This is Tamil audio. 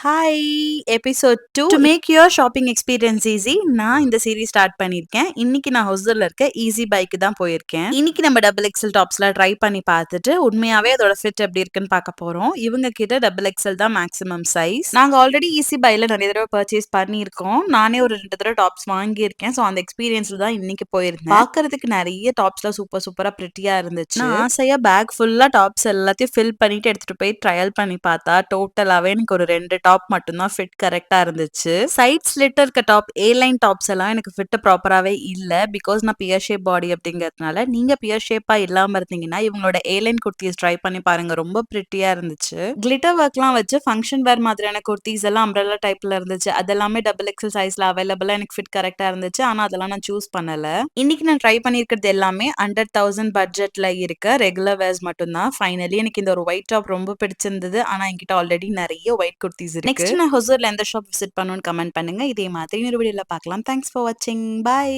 Hi episode 2 to make your shopping experience easy. நான் இந்த சீரீஸ் ஸ்டார்ட் பண்ணியிருக்கேன். இன்னைக்கு நான் ஹொசூர்ல இருக்க ஈஸி பைக்கு தான் போயிருக்கேன். இன்னைக்கு நம்ம டபுள் எக்ஸல் டாப்ஸ்ல ட்ரை பண்ணி பார்த்துட்டு உண்மையாவே அதோட ஃபிட் எப்படி இருக்குன்னு பார்க்க போறோம். இவங்க கிட்ட டபுள் எக்ஸல் தான் மேக்ஸிமம் சைஸ். நாங்க ஆல்ரெடி ஈஸி பைல நிறைய தடவை பர்ச்சேஸ் பண்ணியிருக்கோம். நானே ஒரு 2 தடவை டாப்ஸ் வாங்கியிருக்கேன். ஸோ அந்த எக்ஸ்பீரியன்ஸ்ல தான் இன்னைக்கு போயிருந்தேன். பார்க்கறதுக்கு நிறைய டாப்ஸ்ல சூப்பர் சூப்பரா பிரிட்டியா இருந்துச்சு. நான் ஆசையா பேக் ஃபுல்லா டாப்ஸ் எல்லாத்தையும் ஃபில் பண்ணிட்டு எடுத்துட்டு போய் ட்ரையல் பண்ணி பார்த்தா டோட்டலாவே எனக்கு ஒரு 2 டாப் மட்டும்தான் ஃபிட் கரெக்டா இருந்துச்சு. சைட் ஸ்லிட் இருக்க டாப் ஏ லைன் டாப்ஸ் எல்லாம் எனக்கு ஃபிட் ப்ராப்பராவே இல்ல. பிகாஸ் நான் பியர் ஷேப் பாடி அப்படிங்கறதுனால நீங்க பியர் ஷேப்பா இல்லாம இருந்தீங்கன்னா இவங்களோட ஏ லைன் குர்த்திஸ் ட்ரை பண்ணி பாருங்க. ரொம்ப பிரிட்டியா இருந்துச்சு. கிளிட்டர் ஒர்க்லாம் வச்சு ஃபங்க்ஷன் வேர் மாதிரியான குர்த்திஸ் எல்லாம் அம்ப்ரெல்லா டைப்ல இருந்துச்சு. அதெல்லாமே டபுள் எக்ஸல் சைஸ்ல அவைலபிளா எனக்கு ஃபிட் கரெக்டா இருந்துச்சு. ஆனா அதெல்லாம் நான் சூஸ் பண்ணல. இன்னைக்கு நான் ட்ரை பண்ணிருக்கிறது எல்லாமே அண்டர் 1000 பட்ஜெட்ல இருக்க ரெகுலர் வேர்ஸ் மட்டும்தான். ஃபைனலி எனக்கு இந்த ஒரு ஒயிட் டாப் ரொம்ப பிடிச்சிருந்தது. ஆனா என்கிட்ட ஆல்ரெடி நிறைய ஒயிட் குர்த்திஸ் இருக்கு. நெக்ஸ்ட் நான் ஹொசூர்ல எந்த ஷாப் விசிட் பண்ணணும்னு கமெண்ட் பண்ணுங்க. இதே மாதிரி ஒரு வீடியோல பார்க்கலாம். தேங்க்ஸ் ஃபார் வாட்சிங். பை.